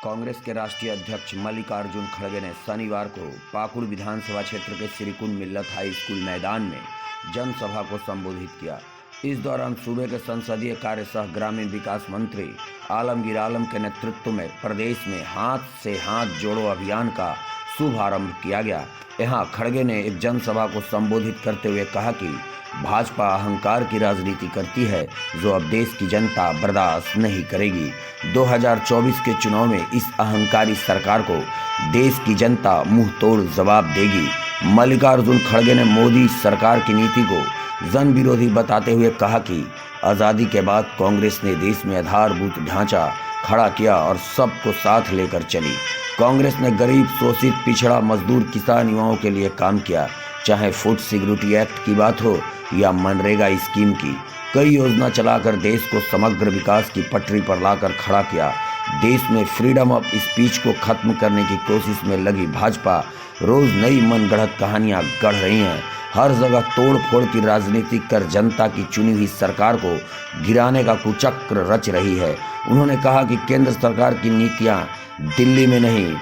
कांग्रेस के राष्ट्रीय अध्यक्ष मल्लिकार्जुन खड़गे ने शनिवार को पाकुड़ विधानसभा क्षेत्र के श्रीकुंड मिल्लत हाई स्कूल मैदान में जनसभा को संबोधित किया। इस दौरान सूबे के संसदीय कार्य सह ग्रामीण विकास मंत्री आलमगीर आलम के नेतृत्व में प्रदेश में हाथ से हाथ जोड़ो अभियान का शुभारंभ किया गया। यहाँ खड़गे ने एक जनसभा को संबोधित करते हुए कहा कि भाजपा अहंकार की राजनीति करती है जो अब देश की जनता बर्दाश्त नहीं करेगी। 2024 के चुनाव में इस अहंकारी सरकार को देश की जनता मुंह तोड़ जवाब देगी। मल्लिकार्जुन खड़गे ने मोदी सरकार की नीति को जन विरोधी बताते हुए कहा कि आज़ादी के बाद कांग्रेस ने देश में आधारभूत ढांचा खड़ा किया और सबको साथ लेकर चली। कांग्रेस ने गरीब, शोषित, पिछड़ा, मजदूर, किसान, युवाओं के लिए काम किया। चाहे फूड सिक्योरिटी एक्ट की बात हो या मनरेगा स्कीम की, कई योजना चलाकर देश को समग्र विकास की पटरी पर लाकर खड़ा किया। देश में फ्रीडम ऑफ स्पीच को खत्म करने की कोशिश में लगी भाजपा रोज नई मनगढ़ंत कहानियां गढ़ रही हैं। हर जगह तोड़ फोड़ की राजनीति कर जनता की चुनी हुई सरकार को गिराने का कुचक्र रच रही है। उन्होंने कहा कि केंद्र सरकार की नीतियां दिल्ली में नहीं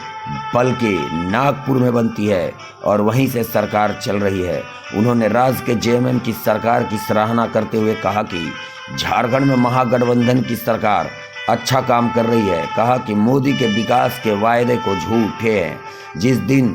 बल्कि नागपुर में बनती है और वहीं से सरकार चल रही है। उन्होंने राज्य के जेएमएम की सरकार की सराहना करते हुए कहा कि झारखंड में महागठबंधन की सरकार अच्छा काम कर रही है। कहा कि मोदी के विकास के वायदे को झूठे हैं। जिस दिन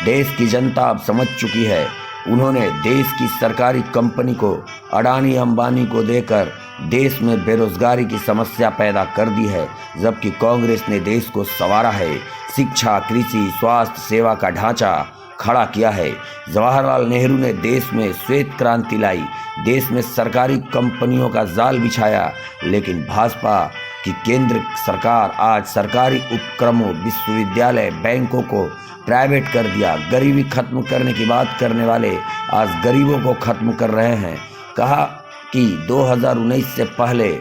देश की जनता अब समझ चुकी है, उन्होंने देश की सरकारी कंपनी को अडानी अंबानी को देकर देश में बेरोजगारी की समस्या पैदा कर दी है, जबकि कांग्रेस ने देश को संवारा है। शिक्षा, कृषि, स्वास्थ्य सेवा का ढांचा खड़ा किया है। जवाहरलाल नेहरू ने देश में श्वेत क्रांति लाई, देश में सरकारी कंपनियों का जाल बिछाया, लेकिन भाजपा की केंद्र सरकार आज सरकारी उपक्रमों, विश्वविद्यालय, बैंकों को प्राइवेट कर दिया। गरीबी खत्म करने की बात करने वाले आज गरीबों को खत्म कर रहे हैं। कहा कि 2019 से पहले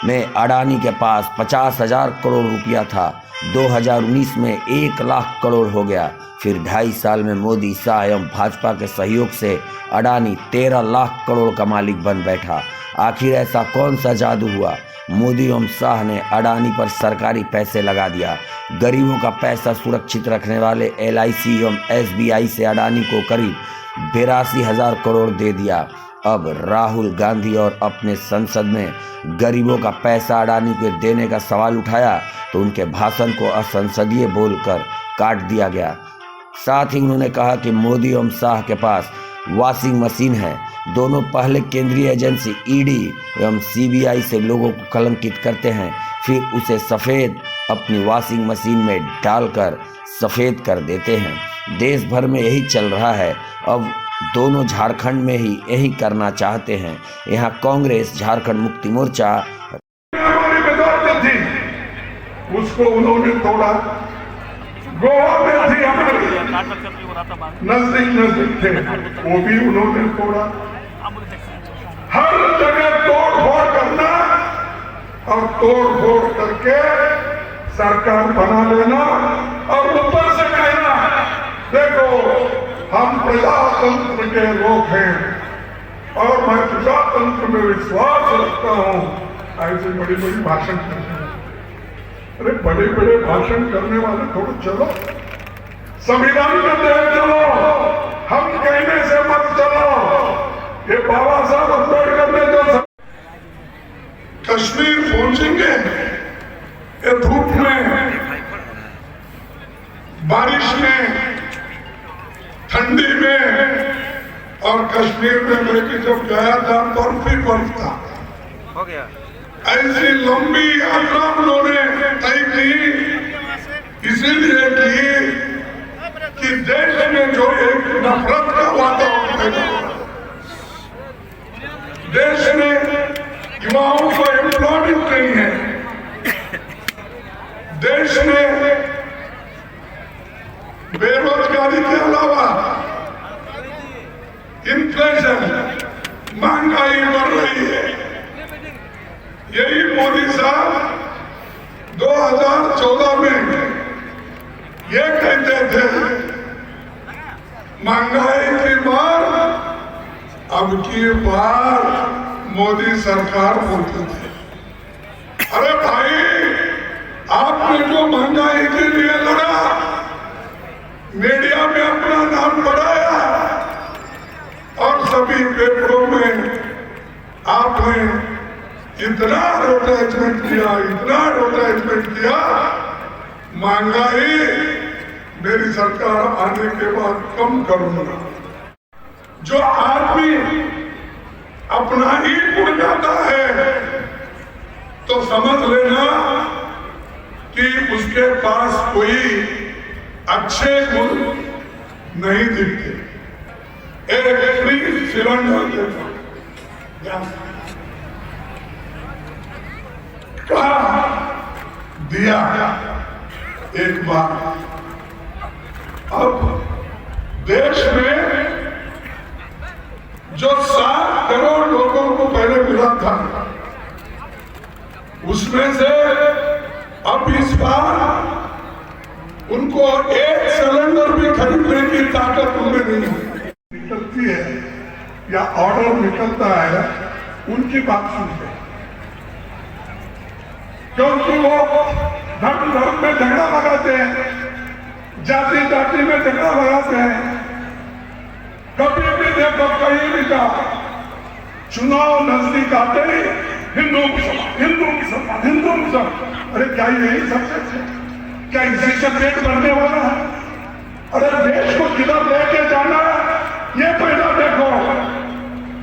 में अडानी के पास 50,000 करोड़ रुपया था, 2019 में 1 लाख करोड़ हो गया। फिर 2.5 साल में मोदी, शाह एवं भाजपा के सहयोग से अडानी 13 लाख करोड़ का मालिक बन बैठा। आखिर ऐसा कौन सा जादू हुआ? मोदी एवं शाह ने अडानी पर सरकारी पैसे लगा दिया। गरीबों का पैसा सुरक्षित रखने वाले LIC एवं SBI से अडानी को करीब 82,000 करोड़ दे दिया। अब राहुल गांधी और अपने संसद में गरीबों का पैसा अडानी को देने का सवाल उठाया तो उनके भाषण को असंसदीय बोलकर काट दिया गया। साथ ही उन्होंने कहा कि मोदी एवं शाह के पास वॉशिंग मशीन है। दोनों पहले केंद्रीय एजेंसी ED एवं CBI से लोगों को कलंकित करते हैं, फिर उसे सफ़ेद अपनी वॉशिंग मशीन में डालकर सफ़ेद कर देते हैं। देश भर में यही चल रहा है। अब दोनों झारखंड में ही यही करना चाहते हैं। यहाँ कांग्रेस, झारखंड मुक्ति मोर्चा उसको उन्होंने तोड़ा। गोवा में थी हमारी नजदीक थे, वो भी उन्होंने तोड़ा। हर जगह तोड़ फोड़ करना और तोड़ फोड़ करके सरकार बना लेना और ऊपर से कहना देखो हम प्रजातंत्र के लोग हैं और मैं प्रजातंत्र में विश्वास रखता हूं। ऐसे बड़ी बड़ी भाषण करते हैं। अरे बड़े बड़े भाषण करने वाले थोड़ा चलो, संविधान के तहत चलो, हम कहने से मत चलो। ये बाबा साहब अम्बेडकर ने जो कश्मीर पहुंचेंगे ये धूप में, बारिश में, ठंडी में, और कश्मीर में मैं जब गया था बर्फ ही बर्फ था। हो गया। ऐसी लंबी यात्रा उन्होंने तय की, इसीलिए की कि देश में जो एक नफरत का वातावरण पैदा हुआ, देश में युवाओं को एम्प्लॉयमेंट नहीं है, देश में बेरोजगारी के अलावा इन्फ्लेशन, महंगाई बढ़ रही है। यही मोदी साहब 2014 में ये कहते थे महंगाई की मार, अब की बार मोदी सरकार बोलते थे। अरे भाई आपने जो महंगाई के लिए लड़ा, मीडिया में अपना नाम बढ़ाया और सभी पेपरों में आपने इतना एडवर्टाइजमेंट किया, इतना एडवर्टाइजमेंट किया, महंगाई मेरी सरकार आने के बाद कम करूंगा। जो आदमी अपना ही उड़ जाता है तो समझ लेना कि उसके पास कोई अच्छे गुण नहीं दिखते। एक फ्री सिलेंडर कहा दिया एक बार। अब देश में जो 7 करोड़ लोगों को पहले मिला था, उसमें से अब इस बार उनको एक सिलेंडर भी खरीदने की ताकत उनमें नहीं है। निकलती है या ऑर्डर निकलता है, उनकी बात सुनते हैं, क्योंकि वो धर्म धर्म में झगड़ा लगाते हैं, जाति जाति में झगड़ा लगाते हैं। कभी भी देखो, कहीं भी कहा, चुनाव नजदीक आते ही हिंदू मुसलमान, हिंदू मुसलमान, हिंदू मुसलमान। अरे क्या यही सबसे, क्या इसी से पेट भरने वाला है? अरे देश को किधर लेके जाना है ये पहला देखो।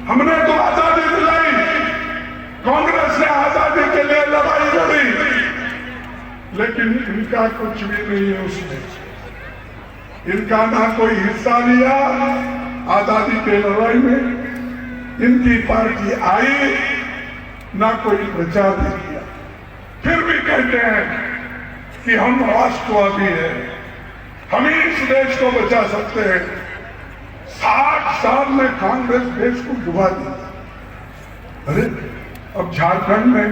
हमने तो आजादी दिलाई, कांग्रेस ने आजादी के लिए लड़ाई लड़ी, लेकिन इनका कुछ भी नहीं है उसमें। इनका ना कोई हिस्सा लिया आजादी के लड़ाई में, इनकी पार्टी आई ना कोई प्रचार नहीं किया। फिर भी कहते हैं कि हम राष्ट्रवादी हैं, हम ही इस देश को बचा सकते हैं। 60 साल में कांग्रेस देश को डुबा दी। अरे अब झारखंड में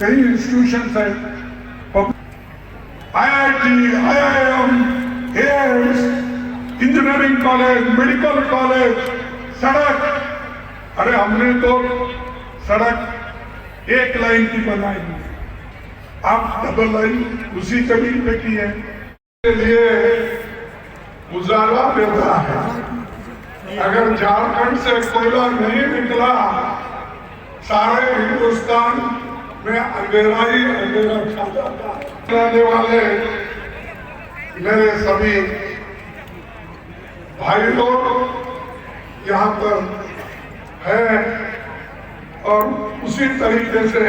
कई इंस्टीट्यूशंस हैं, IIT, IIM, AIIMS, engineering college, medical college, सड़क। अरे हमने तो सड़क एक लाइन की बनाई है, आप डबल लाइन उसी जमीन पे की है। इसके लिए उजाला देता है। अगर झारखंड से कोयला नहीं निकला, सारे हिंदुस्तान में अंधेरा ही अंधेरा छा जाता है। रहने वाले मेरे सभी भाई लोग यहाँ पर है और उसी तरीके से